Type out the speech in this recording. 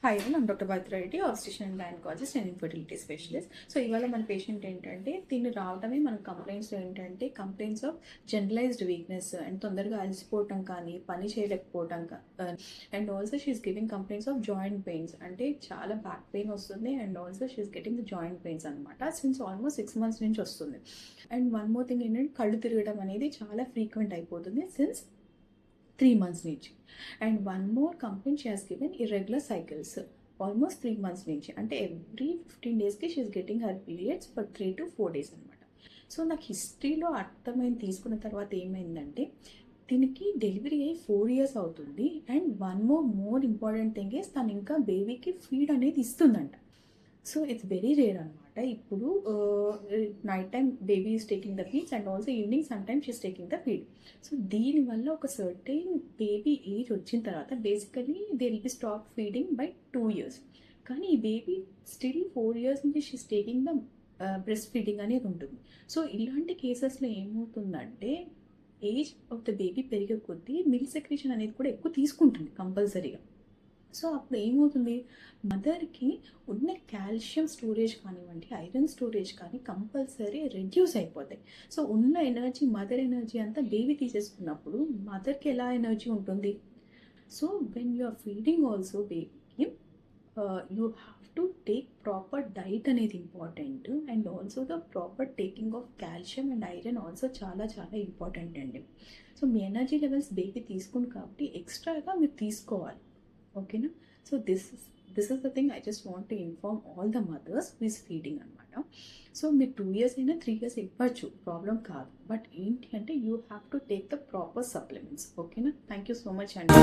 Hi, I'm Dr. Bharti Reddy, obstetrician and gynecologist and infertility specialist. So ఇవాళ మన patient ఏంటంటే దీన్ని రావడమే మన కంప్లైంట్స్ ఏంటంటే complaints of generalised weakness and తొందరగా అలసిపోవటం కానీ పని చేయలేకపోవటం and also she is giving complaints of joint pains అంటే చాలా బ్యాక్ పెయిన్ వస్తుంది and also she is getting the joint pains అనమాట సిన్స్ ఆల్మోస్ట్ 6 months నుంచి వస్తుంది. అండ్ వన్ మోర్ థింగ్ ఏంటంటే కళ్ళు తిరగడం అనేది చాలా ఫ్రీక్వెంట్ అయిపోతుంది సిన్స్ 3 months నుంచి. And one more complaint she has given irregular cycles almost 3 months నుంచి. అంటే ఎవ్రీ 15 daysకి she is getting her periods for 3 to 4 days అనమాట. సో నాకు హిస్టరీలో అర్థమైంది తీసుకున్న తర్వాత ఏమైందంటే దీనికి డెలివరీ అయ్యి 4 years అవుతుంది. And one more important thing is తను ఇంకా బేబీకి ఫీడ్ అనేది ఇస్తుందంట. సో ఇట్స్ వెరీ రేర్ అనమాట. ఇప్పుడు night time baby is taking the feeds and also evening some time she's taking the feed. So దీనివల్ల ఒక సర్టెన్ బేబీ ఏజ్ వచ్చిన తర్వాత basically they will be stop feeding by 2 years. కానీ ఈ బేబీ still 4 years నుంచి she's taking the breast feeding అనేది ఉంటుంది. సో ఇలాంటి కేసెస్లో ఏమవుతుందంటే ఏజ్ ఆఫ్ ద బేబీ పెరిగే కొద్దీ మిల్క్ సెక్రేషన్ అనేది కూడా ఎక్కువ తీసుకుంటుంది కంపల్సరీగా. సో అప్పుడు ఏమవుతుంది మదర్కి ఉన్న కాల్షియం స్టోరేజ్ కానివ్వండి ఐరన్ స్టోరేజ్ కానీ కంపల్సరీ రెడ్యూస్ అయిపోతాయి. సో ఉన్న ఎనర్జీ మదర్ ఎనర్జీ అంతా బేబీ తీసేసుకున్నప్పుడు మదర్కి ఎలా ఎనర్జీ ఉంటుంది. So when you are feeding also బేబీకి you have to take proper diet అనేది important and also the proper taking of calcium and iron also చాలా చాలా ఇంపార్టెంట్ అండి. సో మీ ఎనర్జీ లెవెల్స్ బేబీ తీసుకుని కాబట్టి ఎక్స్ట్రాగా మీరు తీసుకోవాలి. ఓకేనా. So this is the thing I just want to inform all the mothers who is feeding అనమాట. సో మీరు 2 years అయినా 3 years ఇవ్వచ్చు, ప్రాబ్లం కాదు. బట్ ఏంటి అంటే you have to take the proper supplements. ఓకేనా. థ్యాంక్ యూ సో మచ్ అండి.